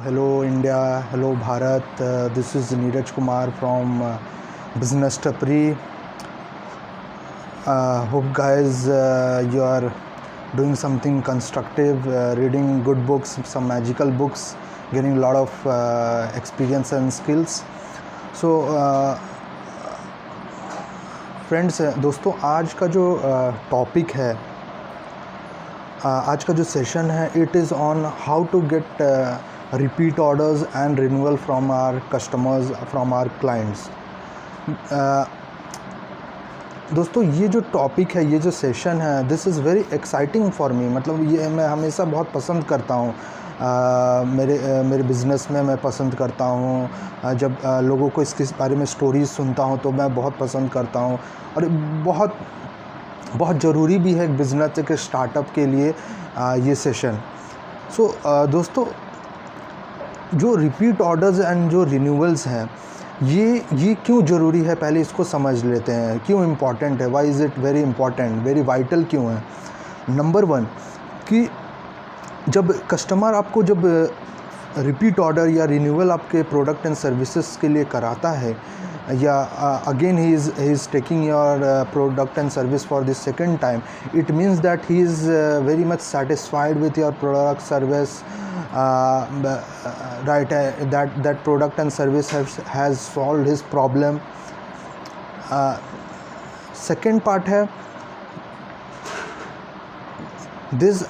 Hello India, hello Bharat. This is Neeraj Kumar from Business Tapri. Hope guys you are doing something constructive, reading good books, some magical books, getting a lot of experience and skills. So friends, दोस्तों, आज का जो topic है, आज का जो session है, it is on how to get repeat orders and renewal from our customers, from our clients. दोस्तों, ये जो टॉपिक है, ये जो सेशन है, this is very exciting for me. मतलब ये मैं हमेशा बहुत पसंद करता हूँ. मेरे बिज़नेस में मैं पसंद करता हूँ जब लोगों को इसके बारे में स्टोरीज सुनता हूँ, तो मैं बहुत पसंद करता हूँ. और बहुत ज़रूरी भी है बिज़नेस के स्टार्टअप के लिए ये सेशन. सो दोस्तों, जो रिपीट ऑर्डर्स एंड जो रिन्यूअल्स हैं, ये क्यों ज़रूरी है, पहले इसको समझ लेते हैं. क्यों इम्पॉर्टेंट है, why is it very important, very vital क्यों है. नंबर वन, कि जब कस्टमर आपको जब रिपीट ऑर्डर या रिन्यूअल आपके प्रोडक्ट एंड सर्विसेज के लिए कराता है, या again he is taking your product and service for this second time, it means that he is very much satisfied with your product service, right, that product and service has solved his problem. Second part है this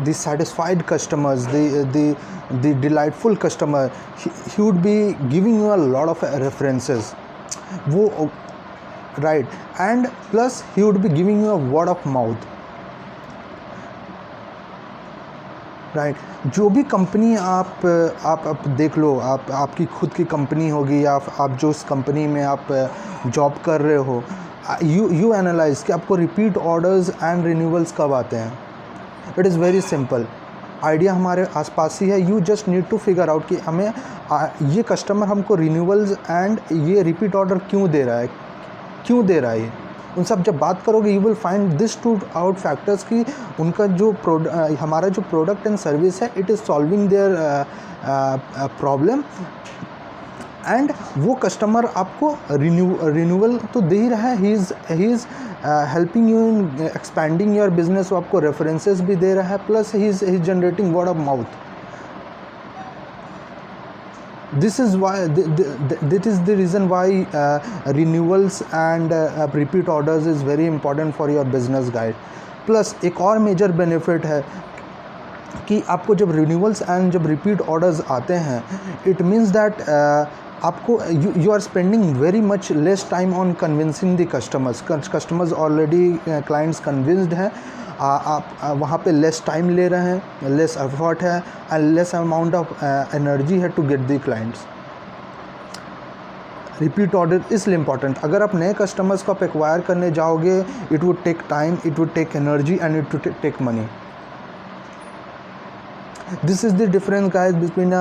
the satisfied customers, the delightful customer, he would be giving you a lot of references, वो right, and plus he would be giving you a word of mouth, right. जो भी company आप देख लो, आपकी खुद की company होगी, या आप जो उस कंपनी में आप जॉब कर रहे हो, यू एनालाइज कि आपको रिपीट ऑर्डर्स एंड रिन्यूअल्स कब आते हैं. It is very simple. Idea हमारे आसपास ही है. You just need to figure out कि हमें ये कस्टमर हमको रिन्यूअल्स एंड ये रिपीट ऑर्डर क्यों दे रहा है. उन सब जब बात करोगे, you will find this two out factors कि उनका जो हमारा जो प्रोडक्ट एंड सर्विस है, it is solving their problem, and वो कस्टमर आपको रिन्यूअल तो दे ही रहा है. He is helping you in expanding your business. वो आपको रेफरेंसेस भी दे रहा है, plus he is generating word of mouth. This is why that is the reason why renewals and repeat orders is very important for your business guide. Plus एक और major benefit है कि आपको जब रिन्यूअल्स एंड जब repeat orders आते हैं, it means that आपको you are spending very much less time on convincing the customers already clients convinced हैं. आप वहाँ पे लेस टाइम ले रहे हैं, लेस एफर्ट है, and less amount of energy है to get the clients. Repeat order इसलिए इम्पॉर्टेंट. अगर आप नए कस्टमर्स को आप एक्वायर करने जाओगे, it would take time, it would take energy, and it would take money. This is the difference, guys, between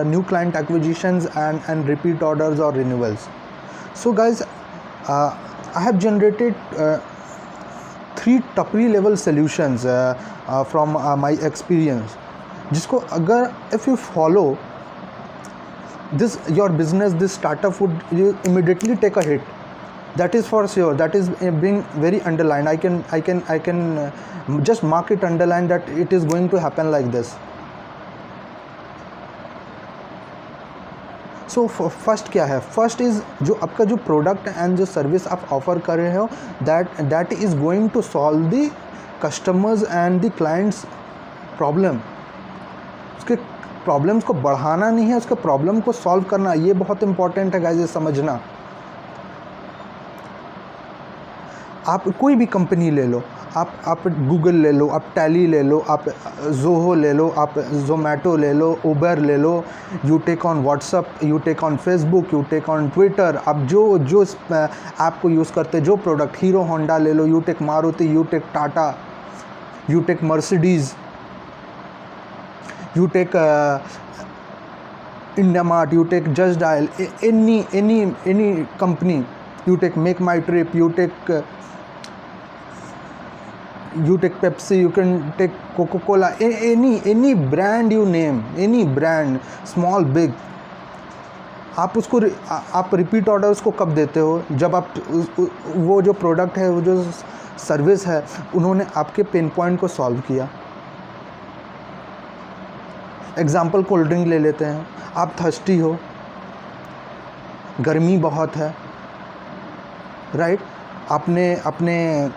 new client acquisitions and repeat orders or renewals. So guys, I have generated 3 Tapri level solutions from my experience, जिसको अगर if you follow this, your business, this startup would immediately take a hit. That is for sure. That is being very underlined. I can just mark it underlined that it is going to happen like this. So first क्या है? First is जो आपका जो product and जो service आप offer कर रहे हो, that is going to solve the customers and the clients problem. उसके प्रॉब्लम्स को बढ़ाना नहीं है, उसके प्रॉब्लम को सॉल्व करना. ये बहुत इंपॉर्टेंट है गाइस, ये समझना. आप कोई भी कंपनी ले लो, आप गूगल ले लो, आप टैली ले लो, आप ज़ोहो ले लो, आप ज़ोमैटो ले लो, उबर ले लो, you take on WhatsApp, you take on Facebook, you take on Twitter. आप जो ऐप को यूज़ करते, जो प्रोडक्ट, हीरो होंडा ले लो, you take Maruti, you take Tata, you take Mercedes, you take IndiaMART, you take Justdial, any company, you take MakeMyTrip, you take you take Pepsi, you can take Coca-Cola, any brand you name, any brand, small big, आप उसको आप repeat order उसको कब देते हो? जब आप वो जो प्रोडक्ट है, वो जो सर्विस है, उन्होंने आपके पेन पॉइंट को सॉल्व किया। एग्जाम्पल कोल्ड ड्रिंक ले लेते हैं। आप थर्स्टी हो, गर्मी बहुत है, राइट? आपने अपने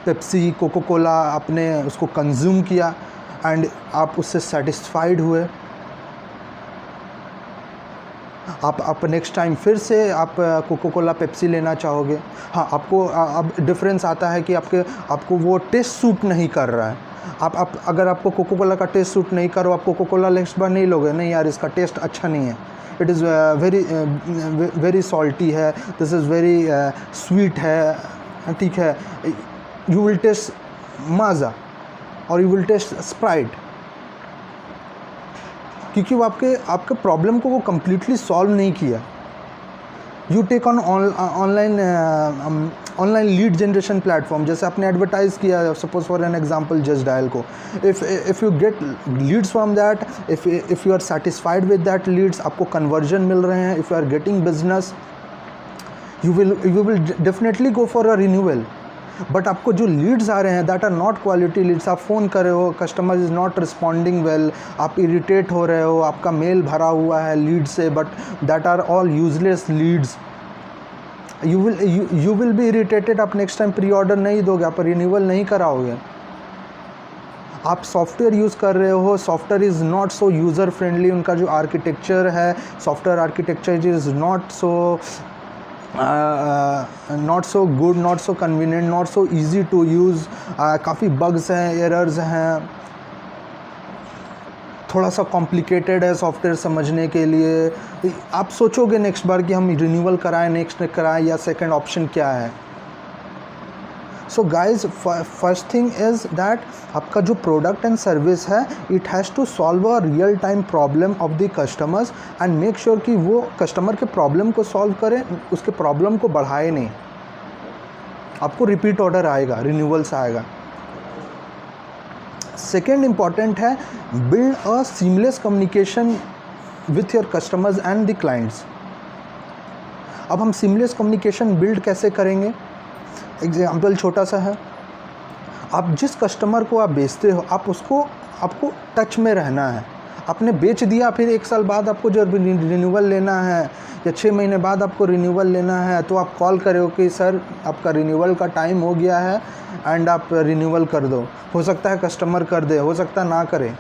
पेप्सी, कोको कोला आपने उसको कंज्यूम किया एंड आप उससे सेटिस्फाइड हुए। आप नेक्स्ट टाइम फिर से आप कोको कोला, पेप्सी लेना चाहोगे। हाँ, आपको अब डिफरेंस आता है कि आपको वो टेस्ट सूट नहीं कर रहा है। आप अगर आपको कोको कोला का टेस्ट सूट नहीं करो, आप कोको कोला नेक्स्ट बार नहीं लोगे। नहीं यार, इसका टेस्ट अच्छा नहीं है, इट इज़ वेरी सॉल्टी है, दिस इज़ वेरी स्वीट है, ठीक है। यू विल टेस्ट माज़ा और यू विल टेस्ट स्प्राइट, क्योंकि वो आपके प्रॉब्लम को वो कम्प्लीटली सॉल्व नहीं किया। You take on online lead generation platform, जैसे आपने एडवर्टाइज़ किया, suppose for an example Justdial को, if you get leads from that, if you are satisfied with that leads, आपको कन्वर्जन मिल रहे हैं, if you are getting business, you will definitely go for a renewal. But आपको जो leads आ रहे हैं that are not quality leads, आप फ़ोन कर रहे हो, customer is not responding well, आप इरिटेट हो रहे हो, आपका मेल भरा हुआ है लीड से, but that are all useless leads, you will be irritated. आप नेक्स्ट टाइम प्री ऑर्डर नहीं दोगे, आप रिन्यूअल नहीं कराओगे। आप सॉफ्टवेयर यूज़ कर रहे हो, software is not so user friendly, उनका जो आर्किटेक्चर है, software architecture is not so good, not so convenient, not so easy to use, काफ़ी बग्स हैं, एरर्स हैं, थोड़ा सा कॉम्प्लिकेटेड है सॉफ्टवेयर समझने के लिए। आप सोचोगे नेक्स्ट बार कि हम रिन्यूअल कराएं, नेक्स्ट कराएं, या सेकंड ऑप्शन क्या है। So guys, first thing is that आपका जो प्रोडक्ट एंड सर्विस है, it has to solve a real time problem of the customers and make sure कि वो कस्टमर के प्रॉब्लम को सॉल्व करें, उसके प्रॉब्लम को बढ़ाए नहीं। आपको रिपीट ऑर्डर आएगा, रिन्यूअल्स आएगा। सेकेंड इम्पॉर्टेंट है, build a seamless communication with your customers and the clients. अब हम सीमलेस कम्युनिकेशन बिल्ड कैसे करेंगे? एग्जाम्पल छोटा सा है, आप जिस कस्टमर को आप बेचते हो, आपको टच में रहना है। आपने बेच दिया, फिर 1 साल बाद आपको जो रिन्यूअल लेना है या 6 महीने बाद आपको रिन्यूअल लेना है, तो आप कॉल करो कि सर आपका रिन्यूअल का टाइम हो गया है एंड आप रिन्यूअल कर दो। हो सकता है कस्टमर कर दे, हो सकता है ना करे।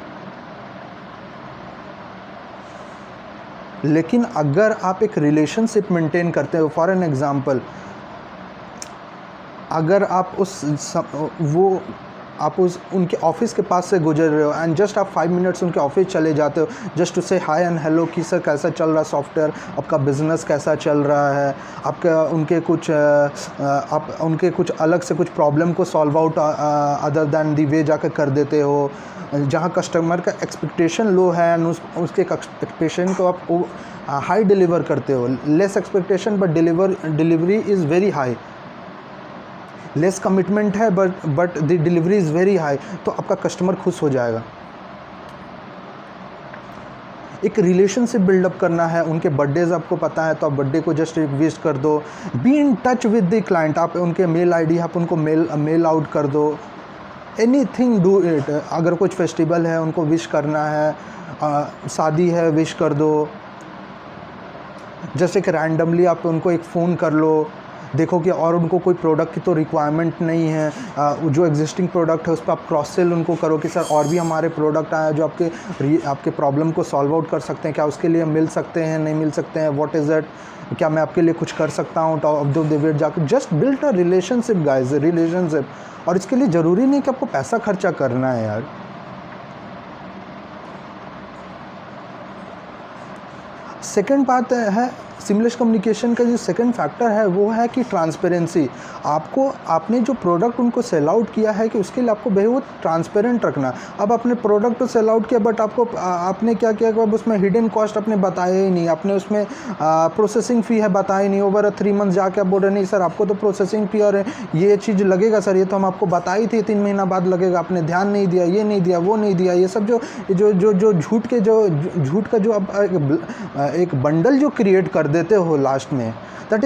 लेकिन अगर आप एक रिलेशनशिप मेंटेन करते हो, फॉर एन एग्जांपल, अगर आप उनके ऑफिस के पास से गुजर रहे हो एंड जस्ट आप 5 मिनट्स उनके ऑफिस चले जाते हो जस्ट टू से हाय एंड हेलो कि सर कैसा चल रहा सॉफ्टवेयर, आपका बिज़नेस कैसा चल रहा है, आपका उनके कुछ अलग से कुछ प्रॉब्लम को solve out other than the way जाकर कर देते हो। जहाँ कस्टमर का एक्सपेक्टेशन लो है एंड उसके एक्सपेक्टेशन को आप हाई डिलीवर करते हो। Less expectation but delivery is very high, less commitment है but the delivery is very high, तो आपका कस्टमर खुश हो जाएगा। एक रिलेशनशिप बिल्डअप करना है। उनके बर्थडेज आपको पता है तो आप बर्थडे को जस्ट एक विश कर दो। Be in touch with the client, आप उनके मेल आईडी आप उनको मेल आउट कर दो। Anything do it. अगर कुछ फेस्टिवल है उनको विश करना है, शादी है विश कर दो। जस्ट एक रैंडमली आप उनको एक फ़ोन कर लो, देखो कि और उनको कोई प्रोडक्ट की तो रिक्वायरमेंट नहीं है, जो एग्जिस्टिंग प्रोडक्ट है उस पर आप क्रॉस सेल उनको करो कि सर और भी हमारे प्रोडक्ट आए जो आपके प्रॉब्लम को सॉल्व आउट कर सकते हैं, क्या उसके लिए मिल सकते हैं, नहीं मिल सकते हैं, व्हाट इज़ इट, क्या मैं आपके लिए कुछ कर सकता हूँ टॉप ऑफ द वेट जाकर। Just build a relationship guys, relationship. और इसके लिए ज़रूरी नहीं कि आपको पैसा खर्चा करना है यार। सेकेंड बात है सीमलेस कम्युनिकेशन का जो सेकंड फैक्टर है वो है कि ट्रांसपेरेंसी। आपको आपने जो प्रोडक्ट उनको सेल आउट किया है कि उसके लिए आपको बहुत ट्रांसपेरेंट रखना। अब आपने प्रोडक्ट तो सेल आउट किया बट आपको आपने क्या किया कि अब उसमें हिडन कॉस्ट आपने बताया ही नहीं, आपने उसमें प्रोसेसिंग फ़ी है बताया ही नहीं। ओवर 3 मंथ जाके आप बोल रहे नहीं सर आपको तो प्रोसेसिंग फ़ी और ये चीज़ लगेगा सर, ये तो हम आपको बताई थी 3 महीना बाद लगेगा, आपने ध्यान नहीं दिया, ये नहीं दिया, वो नहीं दिया। ये सब जो झूठ का जो आप एक बंडल जो क्रिएट कर देते हो लास्ट में, that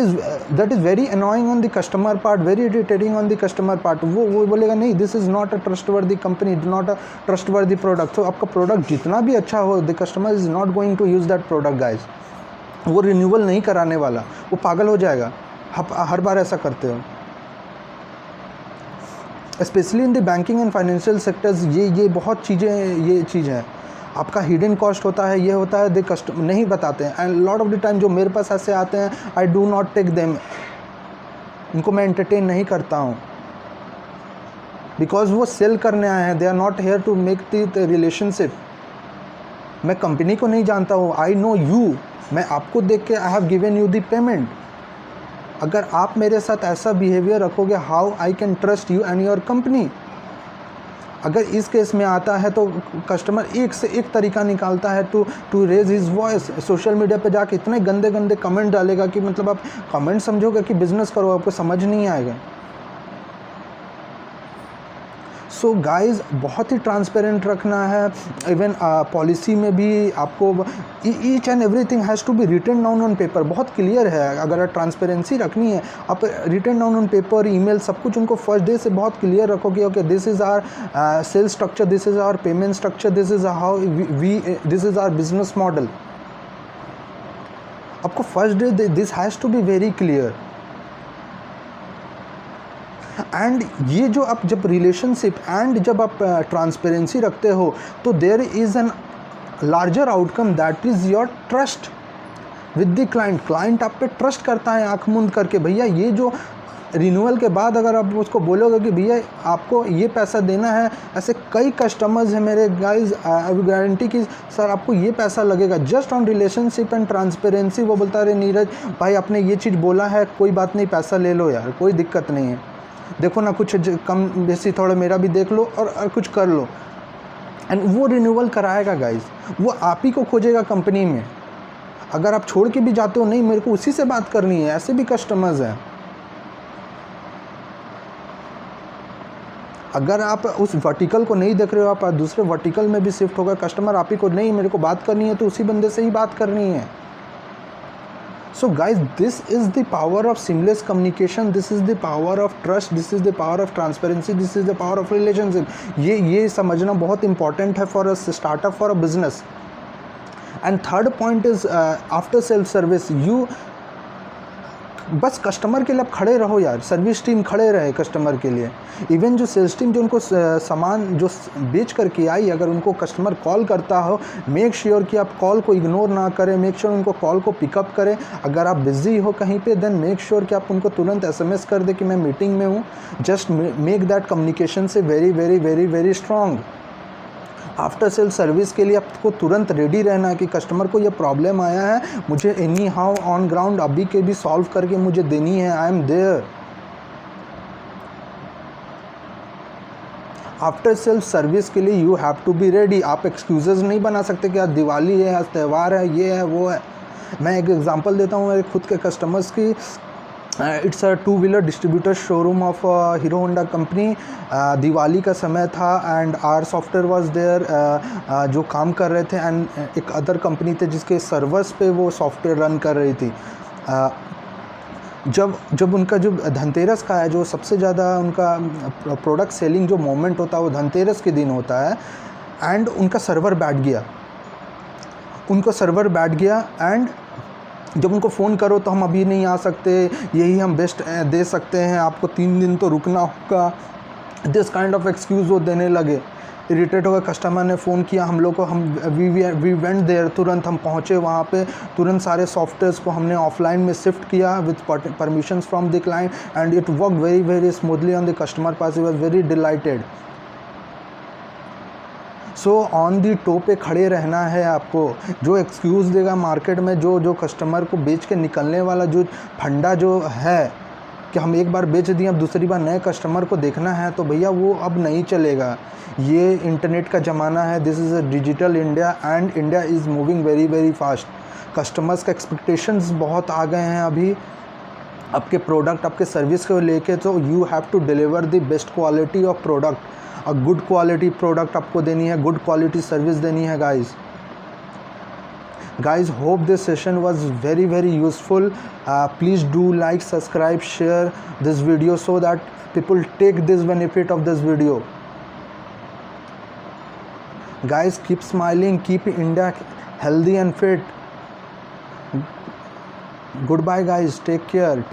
is very annoying on the customer part, very irritating on the customer part. वो बोलेगा नहीं this is not a trustworthy company, not a trustworthy product. तो आपका प्रोडक्ट जितना भी अच्छा हो, the customer is not going to use that product guys. वो रिन्यूअल नहीं कराने वाला, वो पागल हो जाएगा। हर बार ऐसा करते हो, specially in the banking and financial sectors. ये बहुत ये चीज़ है। आपका हिडन कॉस्ट होता है, ये होता है, द कस्टमर नहीं बताते हैं। And lot of the time जो मेरे पास ऐसे आते हैं, I do not take them, उनको मैं एंटरटेन नहीं करता हूँ, बिकॉज वो सेल करने आए हैं। They are not here to make the relationship. मैं कंपनी को नहीं जानता हूँ, आई नो यू, मैं आपको देख के I have given you the payment. अगर आप मेरे साथ ऐसा बिहेवियर रखोगे, how I can trust you and your company. अगर इस केस में आता है तो कस्टमर एक से एक तरीका निकालता है to raise his voice. Social media पे जाके इतने गंदे गंदे कमेंट डालेगा कि मतलब आप कमेंट समझोगे कि बिजनेस करो, आपको समझ नहीं आएगा। सो गाइज बहुत ही ट्रांसपेरेंट रखना है। इवन पॉलिसी में भी आपको each and everything has to be written down on paper. बहुत क्लियर है, अगर ट्रांसपेरेंसी रखनी है आप written down on paper, email, सब कुछ उनको फर्स्ट डे से बहुत क्लियर रखोगे। Okay this is our sales structure, this is our payment structure, this is how this is our business model. आपको first day this has to be very clear. And ये जो आप जब relationship and जब आप transparency रखते हो तो there is an larger outcome, that is your trust with the client. Client आप पे ट्रस्ट करता है आंख मूंद करके। भैया ये जो रिन्यूअल के बाद अगर आप उसको बोलोगे कि भैया आपको ये पैसा देना है, ऐसे कई कस्टमर्स हैं मेरे गाइज, गारंटी की सर आपको ये पैसा लगेगा just on relationship and transparency. वो बोलता है नीरज भाई आपने ये चीज़ बोला है, कोई बात नहीं, पैसा ले लो यार, कोई दिक्कत नहीं है, देखो ना कुछ कम बेसी थोड़ा मेरा भी देख लो और कुछ कर लो। एंड वो रिन्यूअल कराएगा गाइज, वो आप ही को खोजेगा कंपनी में। अगर आप छोड़ के भी जाते हो, नहीं मेरे को उसी से बात करनी है, ऐसे भी कस्टमर्स हैं। अगर आप उस वर्टिकल को नहीं देख रहे हो, आप दूसरे वर्टिकल में भी शिफ्ट होगा, कस्टमर आप ही को नहीं मेरे को बात करनी है तो उसी बंदे से ही बात करनी है। So guys, this is the power of seamless communication, this is the power of trust, this is the power of transparency, this is the power of relationship. ये समझना बहुत important है for a startup, for a business. And third point is after sales service, you बस customer के लिए आप खड़े रहो यार, सर्विस टीम खड़े रहे कस्टमर के लिए। इवन जो सेल्स टीम जो उनको सामान जो बेच करके आई, अगर उनको कस्टमर कॉल करता हो, मेक श्योर कि आप कॉल को इग्नोर ना करें, मेक श्योर उनको कॉल को पिकअप करें। अगर आप बिज़ी हो कहीं पे, देन मेक श्योर कि आप उनको तुरंत SMS कर दें कि मैं मीटिंग में हूँ। जस्ट मेक दैट कम्युनिकेशन से very very very very strong. After sale service के लिए आपको तुरंत रेडी रहना है कि कस्टमर को ये प्रॉब्लम आया है, मुझे एनी हाउ ऑन ग्राउंड अभी के भी सॉल्व करके मुझे देनी है, I am there. After self service के लिए you have to be ready. आप एक्सक्यूजेस नहीं बना सकते कि आज दिवाली है, आज त्यौहार है, ये है वो है। मैं एक एग्जांपल देता हूँ मेरे खुद के कस्टमर्स की। It's a two wheeler distributor showroom of Hero Honda company. Diwali का समय था and our software was there, जो काम कर रहे थे, एंड एक अदर कंपनी थे जिसके सर्वर्स पे वो सॉफ्टवेयर रन कर रही थी। जब उनका जो धनतेरस का है, जो सबसे ज़्यादा उनका प्रोडक्ट सेलिंग जो मोमेंट होता है वो धनतेरस के दिन होता है, एंड उनका सर्वर बैठ गया एंड जब उनको फ़ोन करो तो हम अभी नहीं आ सकते, यही हम बेस्ट दे सकते हैं, आपको 3 दिन तो रुकना होगा। दिस काइंड ऑफ एक्सक्यूज़ वो देने लगे। इरिटेट हो गए, कस्टमर ने फ़ोन किया हम लोग को, वी वेंट देयर, तुरंत हम पहुँचे वहाँ पे, तुरंत सारे सॉफ्टवेयर्स को हमने ऑफलाइन में शिफ्ट किया with permissions from the client and it work very very smoothly on the customer पास। He was very delighted. So on the toe पे खड़े रहना है आपको। जो एक्सक्यूज़ देगा मार्केट में, जो कस्टमर को बेच के निकलने वाला जो फंडा जो है कि हम एक बार बेच दिए अब दूसरी बार नए कस्टमर को देखना है, तो भैया वो अब नहीं चलेगा। ये इंटरनेट का ज़माना है, this is a digital India and India is moving very very fast. Customers का एक्सपेक्टेशंस बहुत आ गए हैं अभी आपके प्रोडक्ट, आपके सर्विस को लेके। तो you have to deliver the best quality of product, a good quality product आपको देनी है, गुड क्वालिटी सर्विस देनी है guys. Hope this session was very very useful. Please do like, subscribe, share this video so that people take this benefit of this video. Guys, keep smiling, keep India healthy and fit. Goodbye guys, take care.